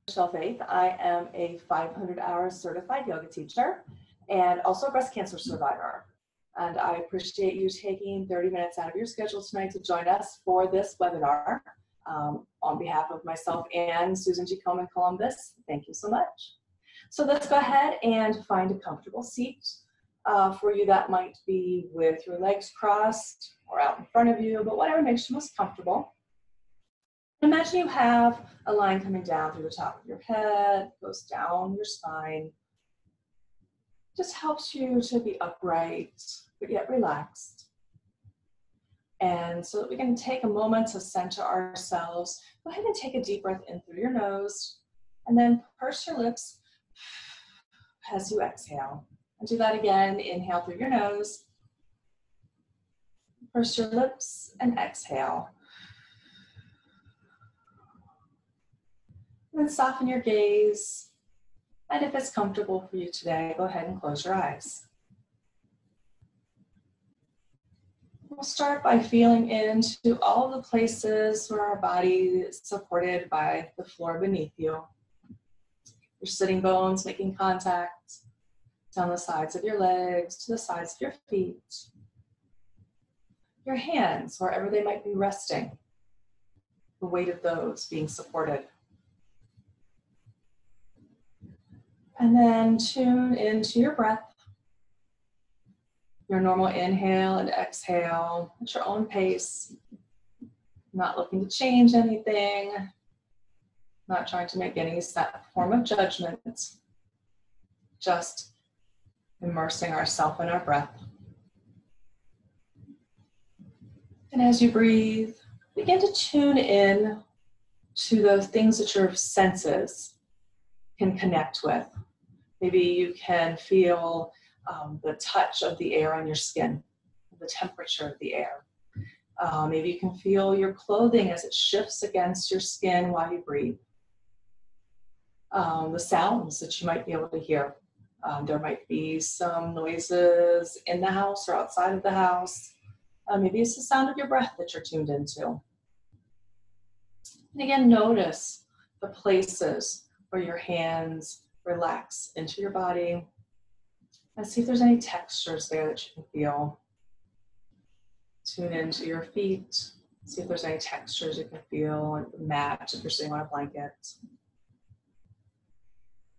Michele Faith. I am a 500-hour certified yoga teacher and also a breast cancer survivor. And I appreciate you taking 30 minutes out of your schedule tonight to join us for this webinar. On behalf of myself and Susan G. Komen Columbus, thank you so much. So let's go ahead and find a comfortable seat. For you, that might be with your legs crossed or out in front of you, but whatever makes you most comfortable. Imagine you have a line coming down through the top of your head, goes down your spine. Just helps you to be upright, but yet relaxed. And so that we can take a moment to center ourselves, go ahead and take a deep breath in through your nose, and then purse your lips as you exhale. And do that again. Inhale through your nose, purse your lips, and exhale. And then soften your gaze. And if it's comfortable for you today, go ahead and close your eyes. We'll start by feeling into all the places where our body is supported by the floor beneath you. Your sitting bones making contact down the sides of your legs, to the sides of your feet. Your hands, wherever they might be resting, the weight of those being supported. And then tune into your breath. Your normal inhale and exhale at your own pace. Not looking to change anything. Not trying to make any form of judgment. Just immersing ourselves in our breath. And as you breathe, begin to tune in to those things that your senses can connect with. Maybe you can feel the touch of the air on your skin, the temperature of the air. Maybe you can feel your clothing as it shifts against your skin while you breathe. The sounds that you might be able to hear. There might be some noises in the house or outside of the house. Maybe it's the sound of your breath that you're tuned into. And again, notice the places where your hands relax into your body. And see if there's any textures there that you can feel. Tune into your feet. See if there's any textures you can feel, like the mat if you're sitting on a blanket.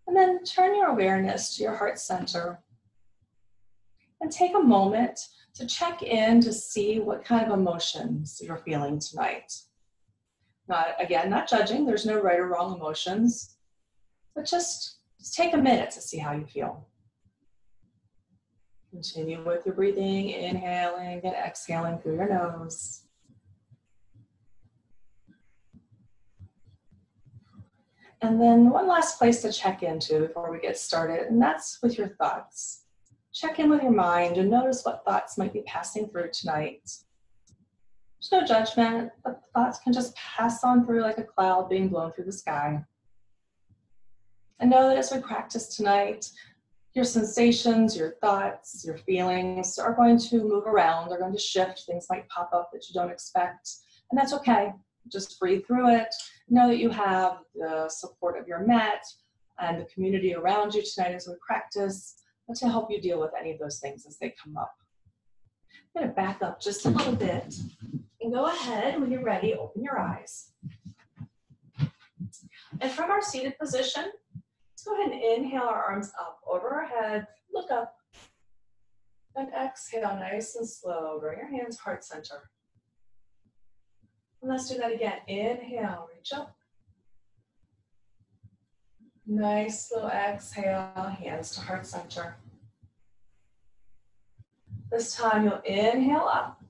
And then turn your awareness to your heart center. And take a moment to check in to see what kind of emotions you're feeling tonight. Not judging, there's no right or wrong emotions, but just take a minute to see how you feel. Continue with your breathing, inhaling and exhaling through your nose. And then one last place to check into before we get started, and that's with your thoughts. Check in with your mind and notice what thoughts might be passing through tonight. There's no judgment, but thoughts can just pass on through like a cloud being blown through the sky. And know that as we practice tonight, your sensations, your thoughts, your feelings are going to move around. They're going to shift. Things might pop up that you don't expect. And that's okay. Just breathe through it. Know that you have the support of your mat and the community around you tonight as we practice to help you deal with any of those things as they come up. I'm going to back up just a little bit and go ahead when you're ready, open your eyes. And from our seated position, let's go ahead and inhale our arms up over our head, look up, and exhale nice and slow. Bring your hands heart center. And let's do that again. Inhale, reach up. Nice slow exhale, hands to heart center. This time you'll inhale up.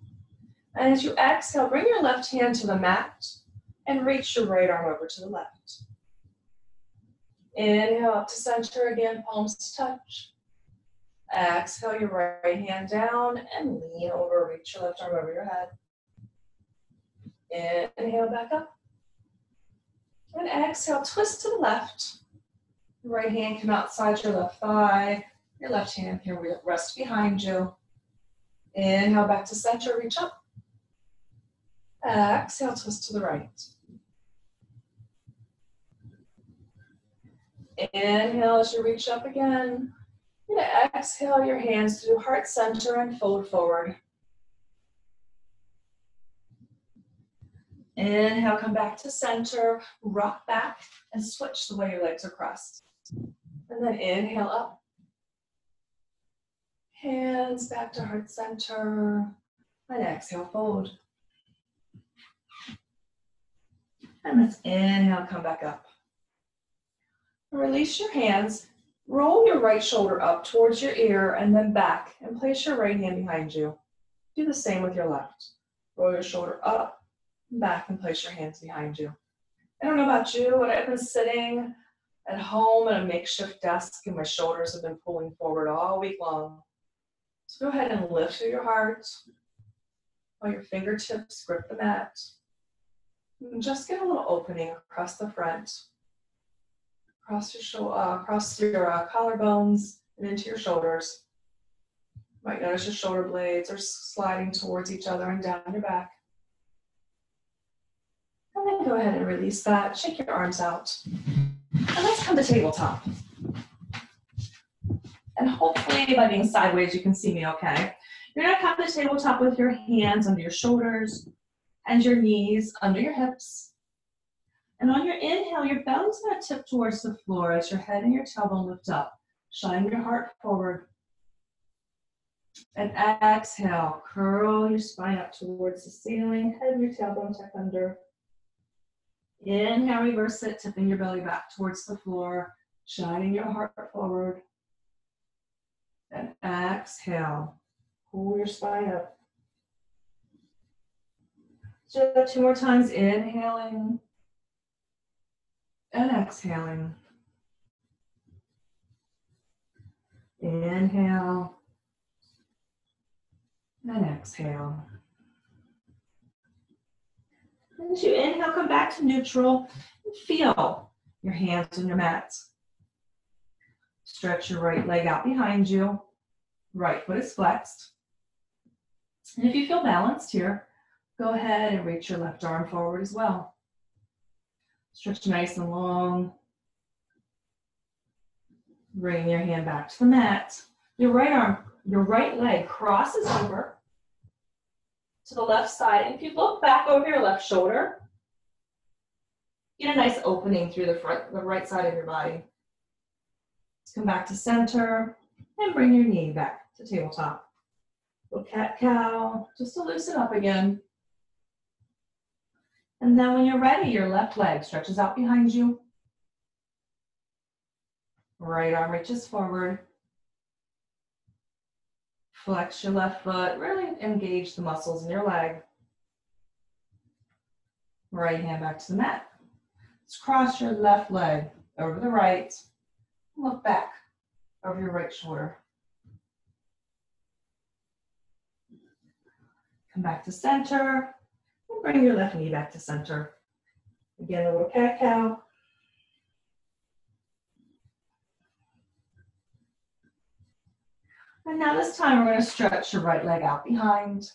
And as you exhale, bring your left hand to the mat and reach your right arm over to the left. Inhale up to center again, palms to touch. Exhale your right hand down and lean over, reach your left arm over your head. Inhale back up. And exhale, twist to the left. Your right hand come outside your left thigh. Your left hand here will rest behind you. Inhale back to center, reach up. Exhale, twist to the right. inhale as you reach up again. You're gonna exhale your hands to heart center and fold forward. Inhale, come back to center, rock back, and switch the way your legs are crossed. And then inhale up. Hands back to heart center, and exhale, fold. And let's inhale, come back up. Release your hands, roll your right shoulder up towards your ear and then back, and place your right hand behind you. Do the same with your left. Roll your shoulder up, back, and place your hands behind you. I don't know about you, but I've been sitting at home at a makeshift desk and my shoulders have been pulling forward all week long. So go ahead and lift through your heart while your fingertips grip the mat. And just get a little opening across the front, across your collarbones and into your shoulders. You might notice your shoulder blades are sliding towards each other and down your back. And then go ahead and release that. Shake your arms out. And let's come to tabletop. And hopefully by being sideways, you can see me okay. You're gonna come to tabletop with your hands under your shoulders and your knees under your hips. And on your inhale, your belly's gonna tip towards the floor as your head and your tailbone lift up. Shine your heart forward. And exhale, curl your spine up towards the ceiling, head and your tailbone tuck under. Inhale, reverse it, tipping your belly back towards the floor, shining your heart forward. And exhale, pull your spine up. So 2 more times, inhaling and exhaling. Inhale and exhale. As you inhale, come back to neutral and feel your hands on your mat. Stretch your right leg out behind you. Right foot is flexed. And if you feel balanced here, go ahead and reach your left arm forward as well. Stretch nice and long. Bring your hand back to the mat. Your right leg crosses over to the left side. And if you look back over your left shoulder, get a nice opening through the right side of your body. Let's come back to center and bring your knee back to tabletop. Little cat-cow, just to loosen up again. And then when you're ready, your left leg stretches out behind you. Right arm reaches forward. Flex your left foot, really engage the muscles in your leg. Right hand back to the mat. Let's cross your left leg over the right. Look back over your right shoulder. Come back to center and bring your left knee back to center. Again, a little cat-cow. And now this time we're going to stretch your right leg out behind.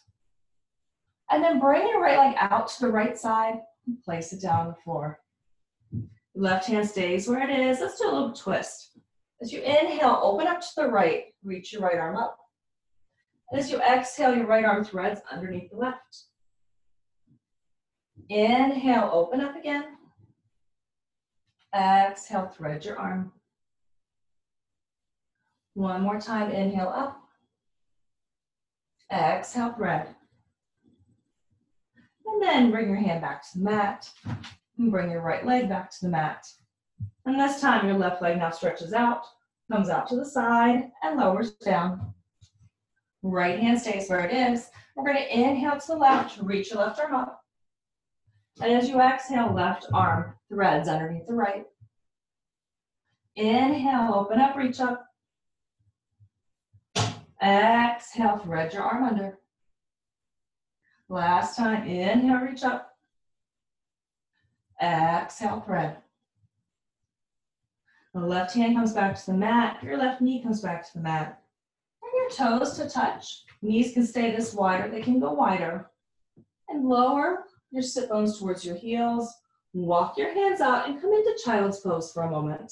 And then bring your right leg out to the right side and place it down on the floor. Left hand stays where it is. Let's do a little twist. As you inhale, open up to the right. Reach your right arm up. And as you exhale, your right arm threads underneath the left. Inhale, open up again. Exhale, thread your arm. One more time, inhale up. Exhale, thread. And then bring your hand back to the mat. And bring your right leg back to the mat. And this time, your left leg now stretches out, comes out to the side, and lowers down. Right hand stays where it is. We're going to inhale to the left, reach your left arm up. And as you exhale, left arm threads underneath the right. Inhale, open up, reach up. Exhale, thread your arm under. Last time, inhale, reach up. Exhale, thread. The left hand comes back to the mat. Your left knee comes back to the mat. Bring your toes to touch. Knees can stay this wide or they can go wider. And lower your sit bones towards your heels. Walk your hands out and come into child's pose for a moment.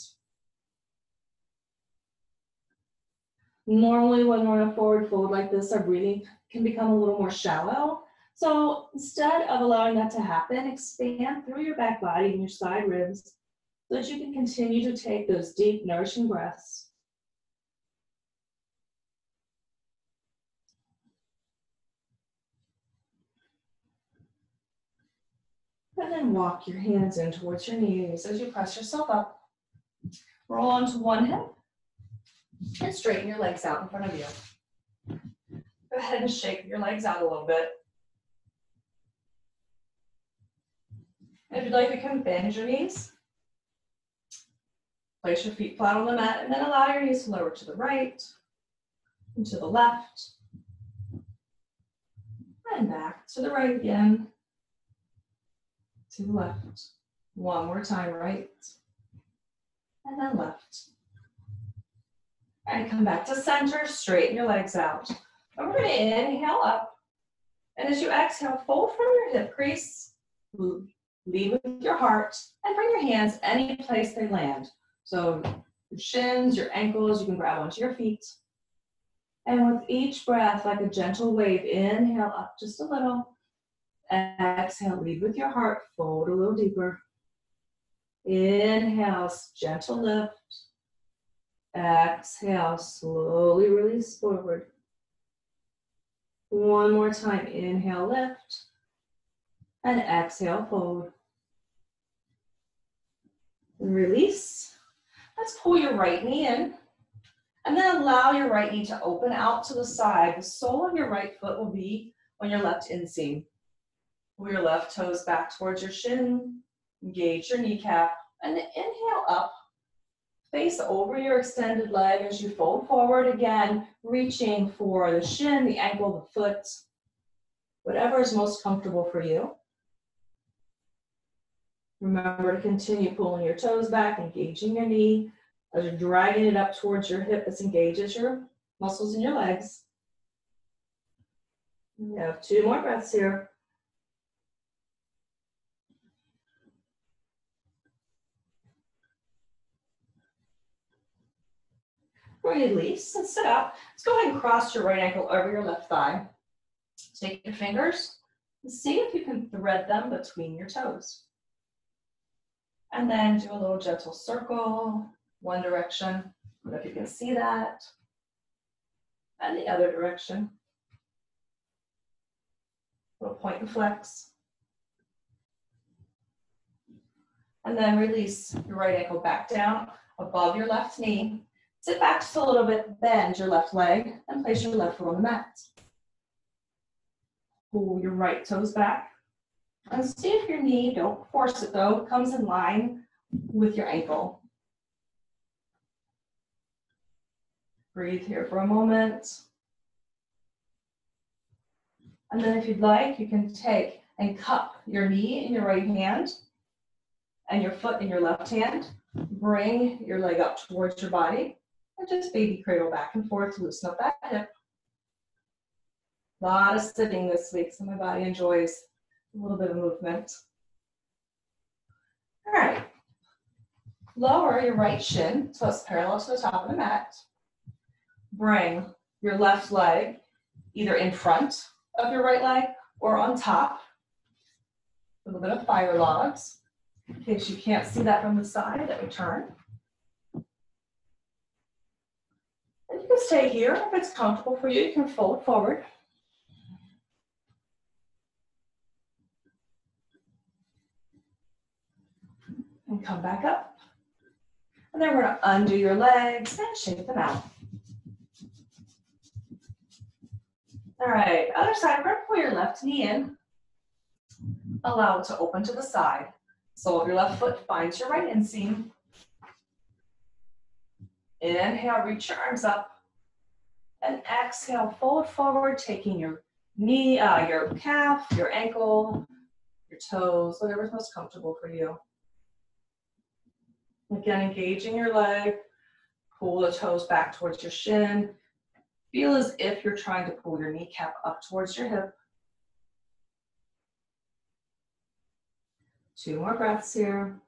Normally when we're in a forward fold like this, our breathing can become a little more shallow. So instead of allowing that to happen, expand through your back body and your side ribs so that you can continue to take those deep, nourishing breaths. And then walk your hands in towards your knees as you press yourself up. Roll onto one hip and straighten your legs out in front of you. Go ahead and shake your legs out a little bit. And if you'd like, you can bend your knees. Place your feet flat on the mat and then allow your knees to lower to the right and to the left. And back to the right again. To the left. One more time, right. And then left. And come back to center, straighten your legs out. And we're going to inhale up. And as you exhale, fold from your hip crease, lead with your heart, and bring your hands any place they land. So your shins, your ankles, you can grab onto your feet. And with each breath, like a gentle wave, inhale up just a little. Exhale, lead with your heart, fold a little deeper. Inhale, gentle lift. Exhale, slowly release forward. One more time, inhale, lift. And exhale, fold. And release. Let's pull your right knee in. And then allow your right knee to open out to the side. The sole of your right foot will be on your left inseam. Pull your left toes back towards your shin. Engage your kneecap. And then inhale up. Face over your extended leg as you fold forward again, reaching for the shin, the ankle, the foot, whatever is most comfortable for you. Remember to continue pulling your toes back, engaging your knee as you're dragging it up towards your hip. This engages your muscles in your legs. We have 2 more breaths here. Release and sit up. Let's go ahead and cross your right ankle over your left thigh. Take your fingers and see if you can thread them between your toes. And then do a little gentle circle, one direction. I don't know if you can see that. And the other direction. Little point and flex. And then release your right ankle back down above your left knee. Sit back just a little bit, bend your left leg, and place your left foot on the mat. Pull your right toes back. And see if your knee, don't force it though, comes in line with your ankle. Breathe here for a moment. And then if you'd like, you can take and cup your knee in your right hand and your foot in your left hand. Bring your leg up towards your body. And just baby cradle back and forth to loosen up that hip. A lot of sitting this week, so my body enjoys a little bit of movement. All right. Lower your right shin so it's parallel to the top of the mat. Bring your left leg either in front of your right leg or on top. A little bit of fire logs. In case you can't see that from the side, let me turn. And you can stay here. If it's comfortable for you, you can fold forward. And come back up. And then we're going to undo your legs and shake them out. All right, other side, we're going to pull your left knee in. Allow it to open to the side. Sole of your left foot finds your right inseam. Inhale, reach your arms up. And exhale, fold forward, taking your knee, your calf, your ankle, your toes, whatever's most comfortable for you. Again, engaging your leg, pull the toes back towards your shin. Feel as if you're trying to pull your kneecap up towards your hip. 2 more breaths here.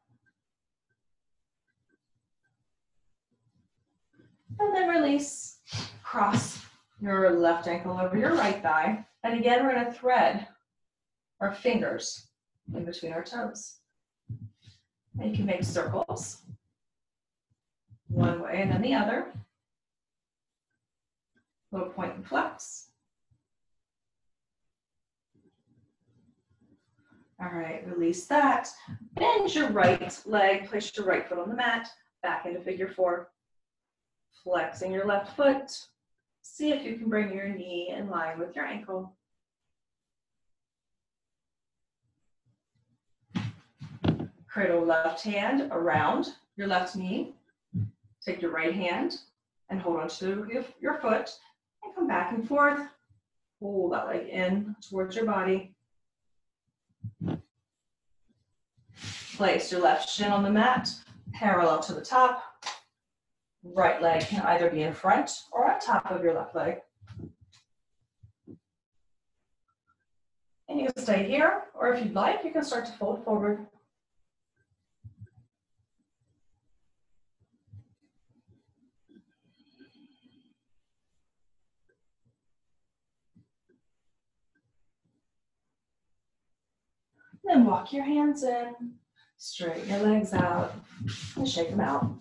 And then release. Cross your left ankle over your right thigh. And again, we're going to thread our fingers in between our toes. And you can make circles one way and then the other. Little point and flex. All right, release that. Bend your right leg, place your right foot on the mat, back into figure 4. Flexing your left foot. See if you can bring your knee in line with your ankle. Cradle left hand around your left knee. Take your right hand and hold on to your foot and come back and forth. Pull that leg in towards your body. Place your left shin on the mat, parallel to the top. Right leg can either be in front or on top of your left leg. And you can stay here, or if you'd like, you can start to fold forward. Then walk your hands in, straighten your legs out, and shake them out.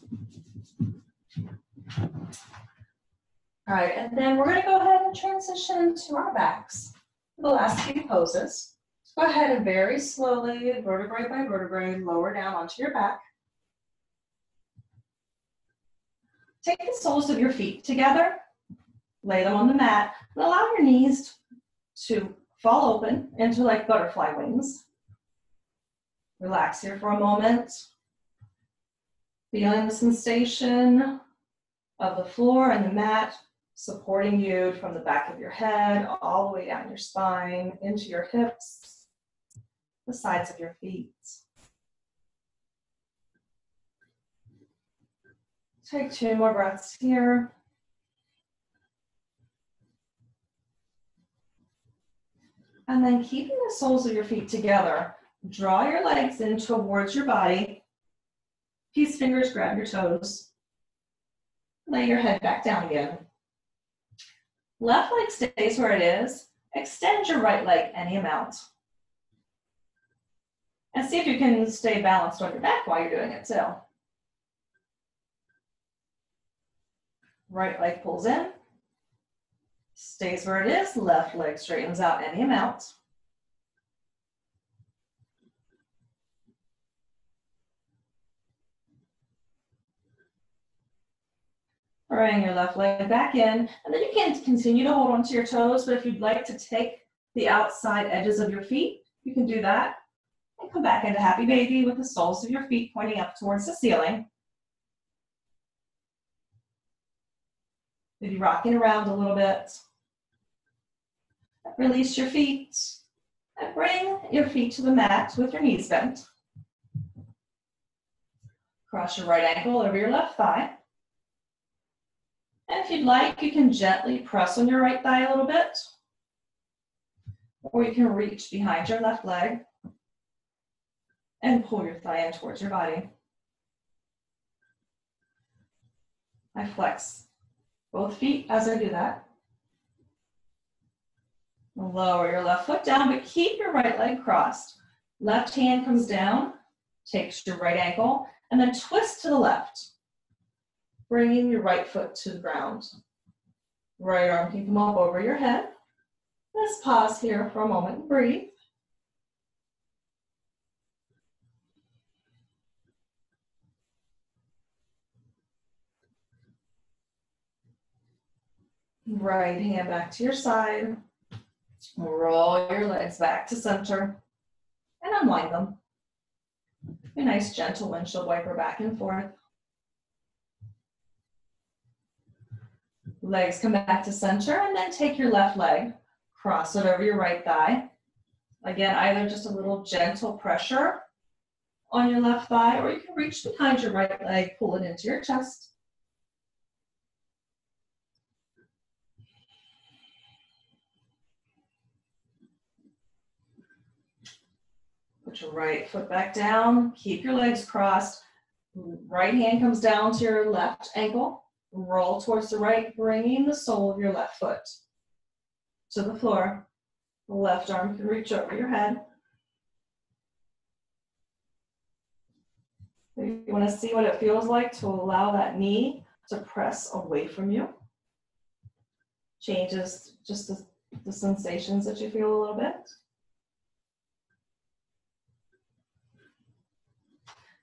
All right, and then we're going to go ahead and transition to our backs. For the last few poses, go ahead and very slowly, vertebrae by vertebrae, lower down onto your back. Take the soles of your feet together, lay them on the mat, and allow your knees to fall open into like butterfly wings. Relax here for a moment. Feeling the sensation of the floor and the mat supporting you from the back of your head all the way down your spine, into your hips, the sides of your feet. Take 2 more breaths here. And then keeping the soles of your feet together, draw your legs in towards your body. Peace fingers, grab your toes. Lay your head back down again. Left leg stays where it is. Extend your right leg any amount. And see if you can stay balanced on your back while you're doing it too. Right leg pulls in. Stays where it is. Left leg straightens out any amount. Bring your left leg back in, and then you can continue to hold onto your toes, but if you'd like to take the outside edges of your feet, you can do that. And come back into happy baby with the soles of your feet pointing up towards the ceiling. Maybe rocking around a little bit. Release your feet, and bring your feet to the mat with your knees bent. Cross your right ankle over your left thigh. And if you'd like, you can gently press on your right thigh a little bit, or you can reach behind your left leg and pull your thigh in towards your body. I flex both feet as I do that. Lower your left foot down, but keep your right leg crossed. Left hand comes down, takes your right ankle, and then twist to the left. Bringing your right foot to the ground. Right arm can come up over your head. Let's pause here for a moment and breathe. Right hand back to your side. Roll your legs back to center and unwind them. A nice gentle windshield wiper back and forth. Legs come back to center, and then take your left leg, cross it over your right thigh. Again, either just a little gentle pressure on your left thigh, or you can reach behind your right leg, pull it into your chest. Put your right foot back down, keep your legs crossed. Right hand comes down to your left ankle. Roll towards the right, bringing the sole of your left foot to the floor. The left arm can reach over your head. You want to see what it feels like to allow that knee to press away from you. Changes just the sensations that you feel a little bit.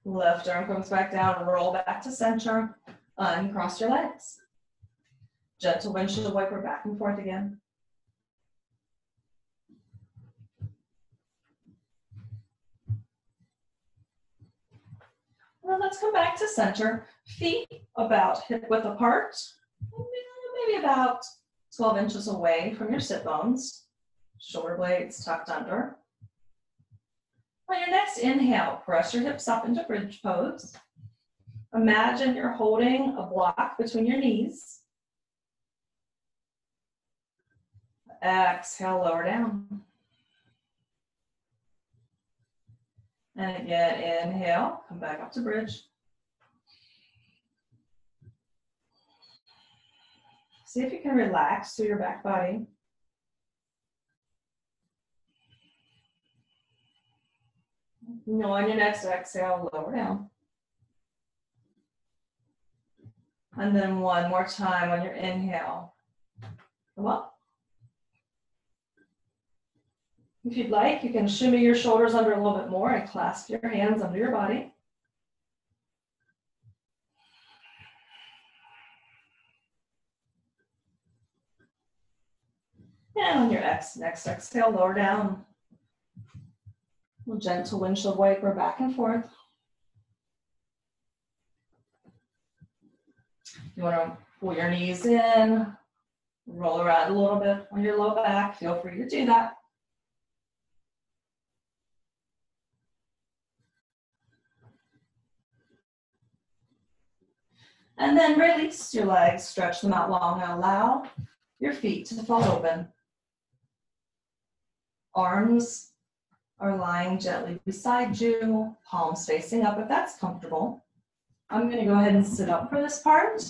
Left arm comes back down, roll back to center, uncross your legs. Gentle windshield wiper back and forth again. Now let's come back to center. Feet about hip width apart, maybe about 12 inches away from your sit bones. Shoulder blades tucked under. On your next inhale, press your hips up into bridge pose. Imagine you're holding a block between your knees. Exhale, lower down. And again, inhale, come back up to bridge. See if you can relax through your back body. Now on your next exhale, lower down. And then one more time on your inhale. Come up. If you'd like, you can shimmy your shoulders under a little bit more and clasp your hands under your body. And on your next exhale, lower down. A gentle windshield wiper back and forth. You want to pull your knees in, roll around a little bit on your low back. Feel free to do that. And then release your legs, stretch them out long, and allow your feet to fall open. Arms are lying gently beside you, palms facing up if that's comfortable. I'm going to go ahead and sit up for this part.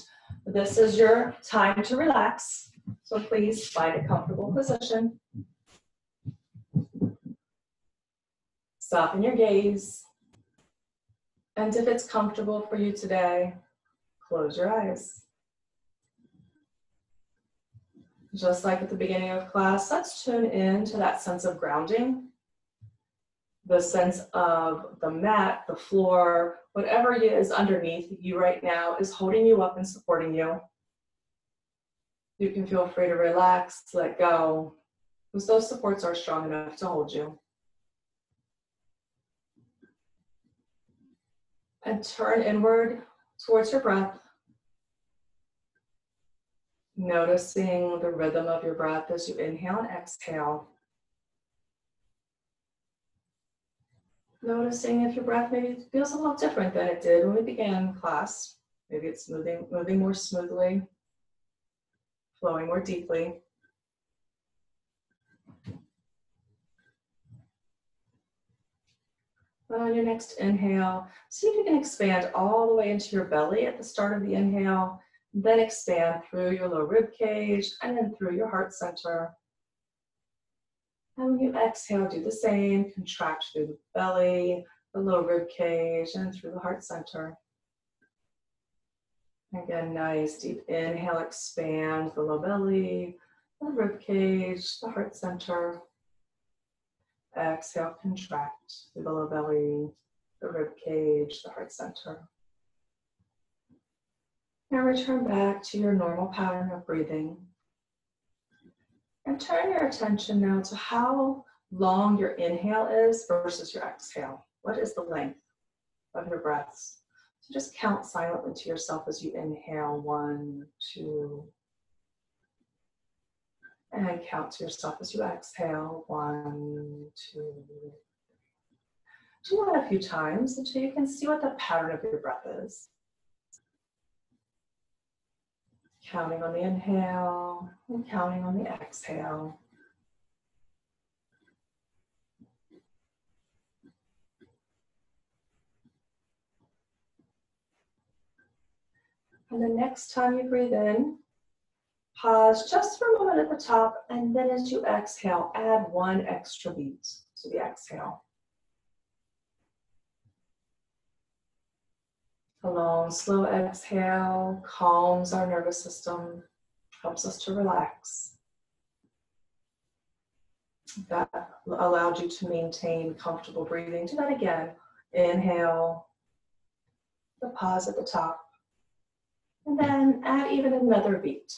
This is your time to relax, so please find a comfortable position. Soften your gaze. And if it's comfortable for you today, close your eyes. Just like at the beginning of class, let's tune in to that sense of grounding. The sense of the mat, the floor, whatever is underneath you right now is holding you up and supporting you. You can feel free to relax, let go, because those supports are strong enough to hold you. And turn inward towards your breath. Noticing the rhythm of your breath as you inhale and exhale. Noticing if your breath maybe feels a little different than it did when we began class. Maybe it's moving more smoothly, flowing more deeply. On your next inhale, see if you can expand all the way into your belly at the start of the inhale, then expand through your low rib cage and then through your heart center. And when you exhale, do the same. Contract through the belly, the low rib cage, and through the heart center. Again, nice deep inhale, expand the low belly, the rib cage, the heart center. Exhale, contract through the low belly, the rib cage, the heart center. Now return back to your normal pattern of breathing. And turn your attention now to how long your inhale is versus your exhale. What is the length of your breaths? So just count silently to yourself as you inhale, 1, 2. And count to yourself as you exhale, 1, 2. Do that a few times until you can see what the pattern of your breath is. Counting on the inhale and counting on the exhale. And the next time you breathe in, pause just for a moment at the top, and then as you exhale, add one extra beat to the exhale. A long, slow exhale calms our nervous system, helps us to relax. That allowed you to maintain comfortable breathing. Do that again. Inhale, the pause at the top, and then add even another beat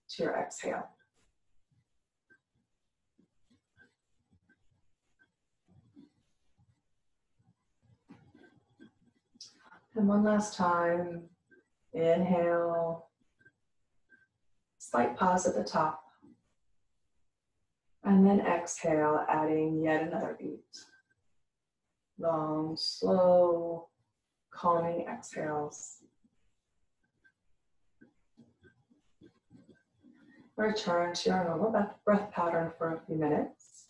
to your exhale. And one last time, inhale, slight pause at the top, and then exhale, adding yet another beat. Long, slow, calming exhales. Return to your normal breath pattern for a few minutes.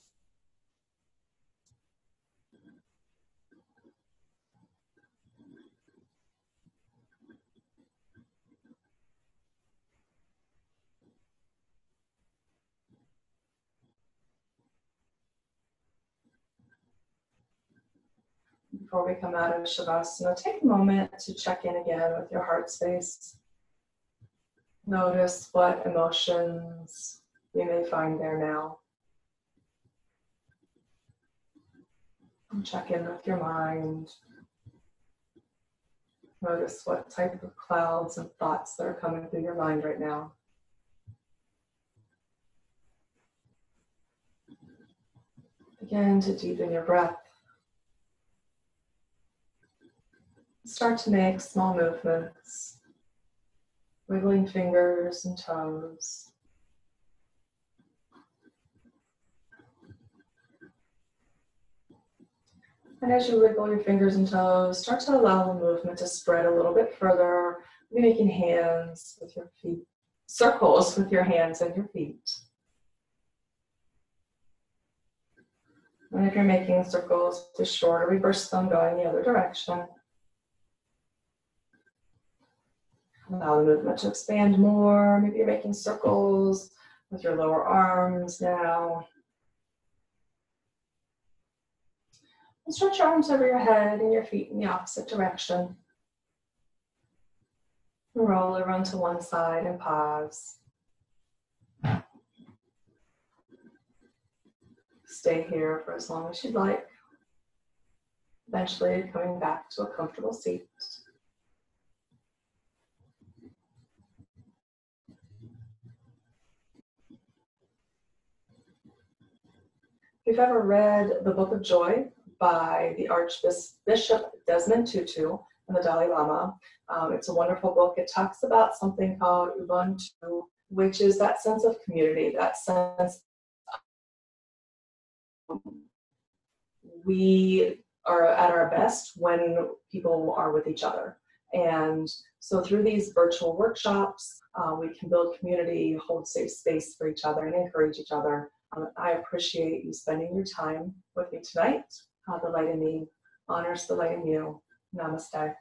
Before we come out of Shavasana, take a moment to check in again with your heart space. Notice what emotions you may find there now. And check in with your mind. Notice what type of clouds and thoughts that are coming through your mind right now. Begin to deepen your breath. Start to make small movements, wiggling fingers and toes. And as you wiggle your fingers and toes, start to allow the movement to spread a little bit further, making hands with your feet, circles with your hands and your feet. And if you're making circles too short, reverse them going the other direction. Allow the movement to expand more. Maybe you're making circles with your lower arms now. And stretch your arms over your head and your feet in the opposite direction. And roll over onto one side and pause. Stay here for as long as you'd like. Eventually coming back to a comfortable seat. If you've ever read The Book of Joy by the Archbishop Desmond Tutu and the Dalai Lama, it's a wonderful book. It talks about something called Ubuntu, which is that sense of community, that sense we are at our best when people are with each other. And so through these virtual workshops, we can build community, hold safe space for each other, and encourage each other. I appreciate you spending your time with me tonight. The light in me honors the light in you. Namaste.